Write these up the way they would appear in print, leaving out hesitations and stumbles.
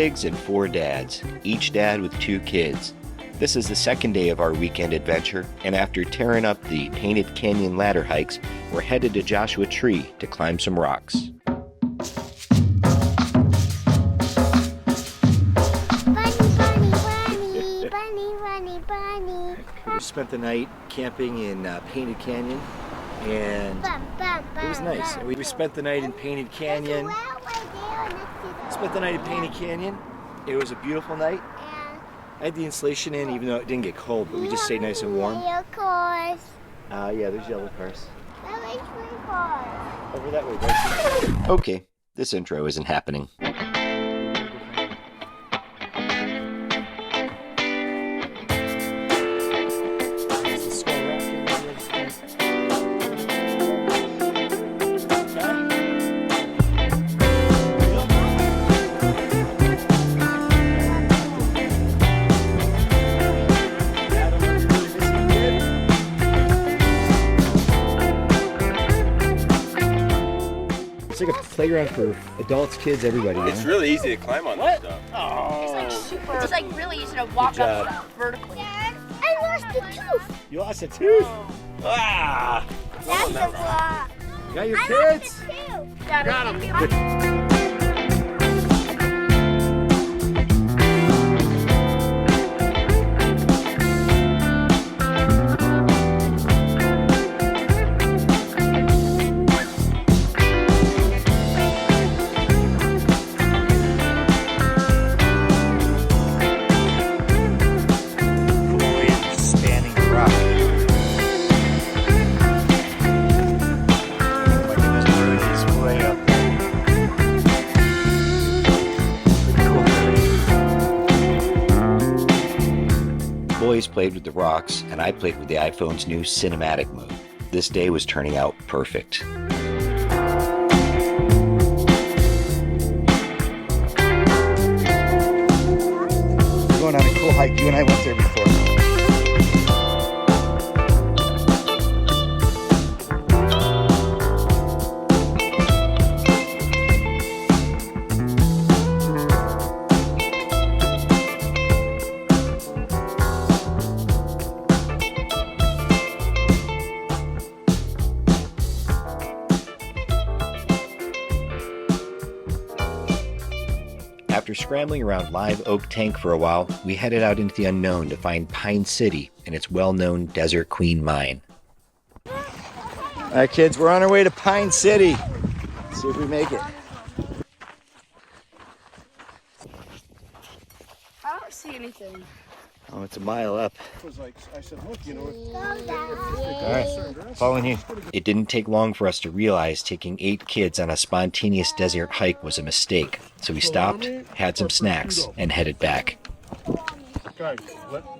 pigs and 4 dads, each dad with 2 kids. This is the second day of our weekend adventure, and after tearing up the Painted Canyon ladder hikes, we're headed to Joshua Tree to climb some rocks. We spent the night camping in Painted Canyon, and it was nice. We spent the night in Painted Canyon. It was a beautiful night. I had the insulation in even though it didn't get cold, but we just stayed nice and warm. Yellow cars. Yeah, there's yellow cars. That makes me cars. Over that way, guys. Okay, this intro isn't happening. It's like a playground for adults, kids, everybody. It's really easy to climb on this stuff. Oh. It's like really easy to walk up stuff vertically. Dad, I lost a tooth. You lost a tooth? Ah! That's a lot. You got your I kids? lost a tooth. Got him. Boys played with the rocks, and I played with the iPhone's new cinematic mode. This day was turning out perfect. We're going on a cool hike. You and I went there before. After scrambling around Live Oak Tank for a while, we headed out into the unknown to find Pine City and its well-known Desert Queen mine. All right, kids, we're on our way to Pine City. Let's see if we make it. I don't see anything. Oh, it's a mile up. I said, look, you know, All right, following you. It didn't take long for us to realize taking 8 kids on a spontaneous desert hike was a mistake. So we stopped, had some snacks, and headed back. guys,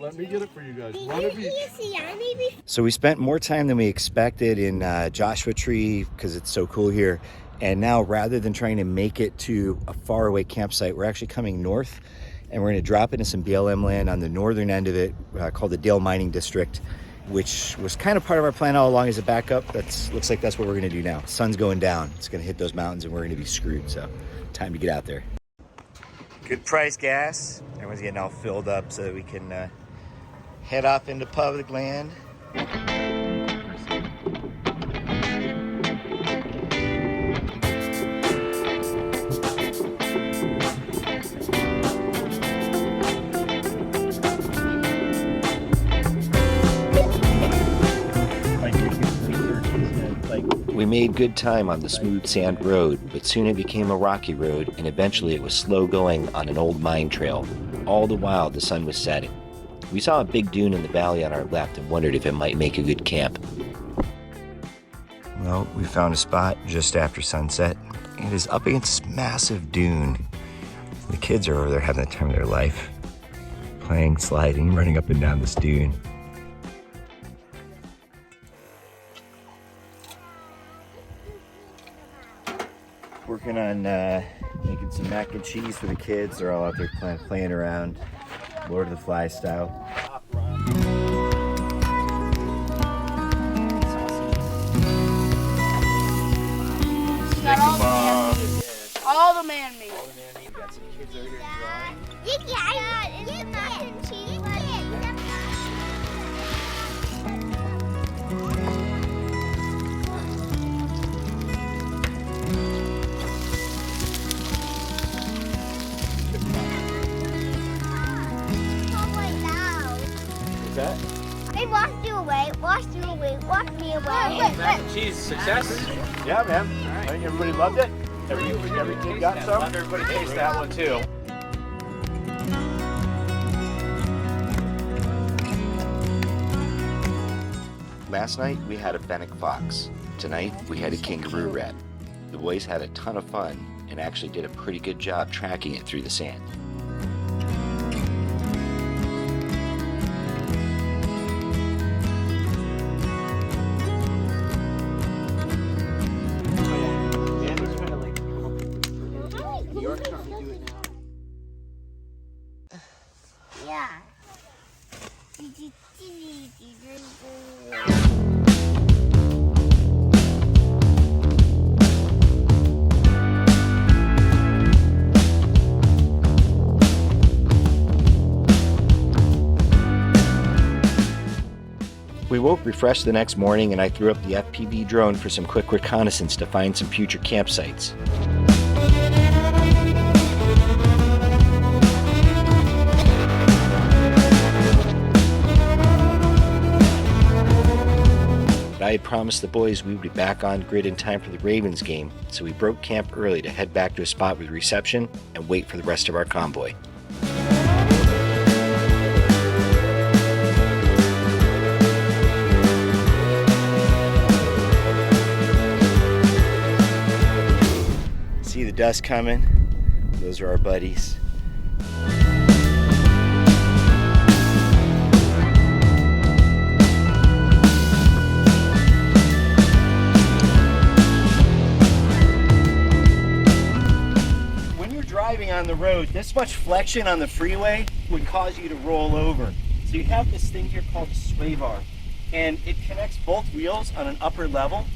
let me get it for you guys. One of each. So we spent more time than we expected in Joshua Tree because it's so cool here. And now rather than trying to make it to a faraway campsite, we're actually coming north. And we're going to drop into some BLM land on the northern end of it called the Dale Mining District, which was kind of part of our plan all along as a backup. Looks like that's what we're going to do now. Sun's going down. It's going to hit those mountains and we're going to be screwed. So time to get out there. Good price gas. Everyone's getting all filled up so that we can head off into public land. We made good time on the smooth sand road, but soon it became a rocky road, and eventually it was slow going on an old mine trail. All the while the sun was setting. We saw a big dune in the valley on our left and wondered if it might make a good camp. Well, we found a spot just after sunset. It is up against this massive dune. The kids are over there having the time of their life, playing, sliding, running up and down this dune. Working on making some mac and cheese for the kids. They're all out there playing around, Lord of the Flies style. Got all the man meat. Got some kids are here drawing. You can. It's the mac and cheese. What's that? They washed you away, washed you away, washed me away. Mac and cheese success. Yeah, man. I think everybody loved it. Every kid got some. Let everybody taste that one too. Last night we had a fennec fox. Tonight we had a kangaroo rat. The boys had a ton of fun and actually did a pretty good job tracking it through the sand. Yeah. We woke refreshed the next morning and I threw up the FPV drone for some quick reconnaissance to find some future campsites. I had promised the boys we would be back on grid in time for the Ravens game, so we broke camp early to head back to a spot with reception and wait for the rest of our convoy. See the dust coming? Those are our buddies. Driving on the road, this much flexion on the freeway would cause you to roll over. So you have this thing here called a sway bar, and it connects both wheels on an upper level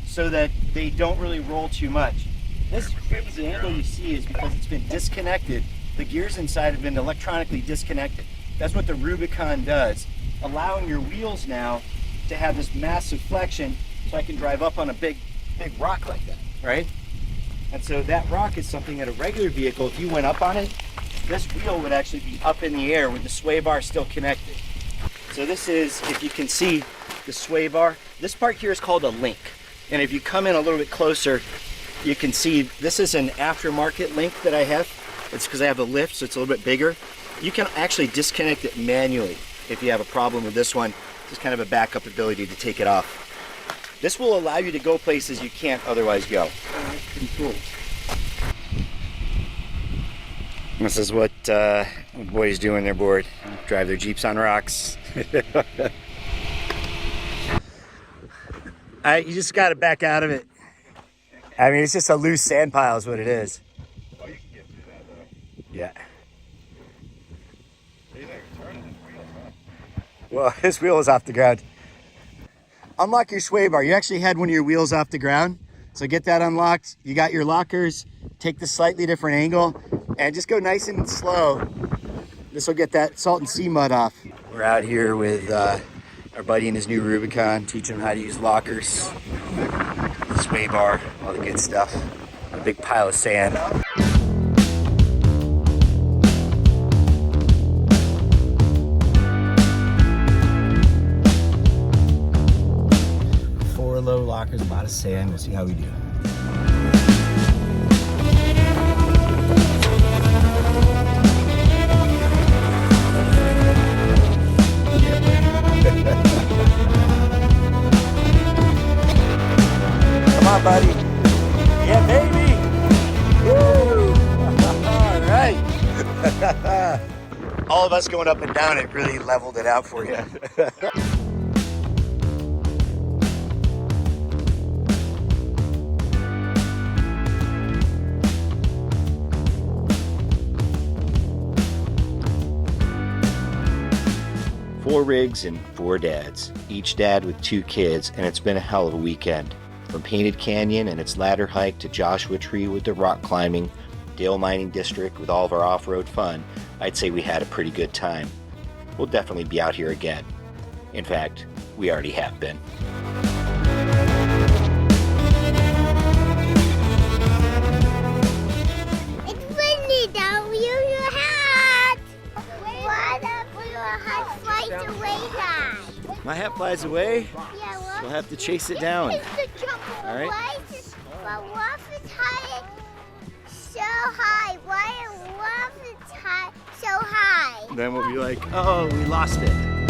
so that they don't really roll too much. This crazy angle you see is because it's been disconnected. The gears inside have been electronically disconnected. That's what the Rubicon does, allowing your wheels now to have this massive flexion so I can drive up on a big rock like that, right? And so that rock is something that a regular vehicle, if you went up on it, this wheel would actually be up in the air with the sway bar still connected. So this is, if you can see the sway bar, this part here is called a link. And if you come in a little bit closer, you can see this is an aftermarket link that I have. It's because I have a lift, so it's a little bit bigger. You can actually disconnect it manually if you have a problem with this one. Just kind of a backup ability to take it off. This will allow you to go places you can't otherwise go. That's pretty cool. This is what boys do when they're bored. Drive their Jeeps on rocks. You just got to back out of it. I mean, it's just a loose sand pile is what it is. Oh, you can get through that though. Yeah. He's like turning his wheels, huh? Well, his wheel is off the ground. Unlock your sway bar. You actually had one of your wheels off the ground. So get that unlocked. You got your lockers. Take the slightly different angle and just go nice and slow. This will get that salt and sea mud off. We're out here with our buddy in his new Rubicon, teaching him how to use lockers, the sway bar, all the good stuff. A big pile of sand. Low lockers, a lot of sand. We'll see how we do. Come on, buddy. Yeah, baby. Woo! All right. All of us going up and down, it really leveled it out for you. 4 rigs and 4 dads, each dad with 2 kids, and it's been a hell of a weekend. From Painted Canyon and its ladder hike to Joshua Tree with the rock climbing, Dale Mining District with all of our off-road fun, I'd say we had a pretty good time. We'll definitely be out here again. In fact, we already have been. It's windy down. Use your hat. What if your hat flies away, Dad? My hat flies away. Yeah, what? We'll have to chase it down. It's the jump All right. Why is this, but what if it's high, so high? Why what if it's high, so high? Then we'll be like, oh, we lost it.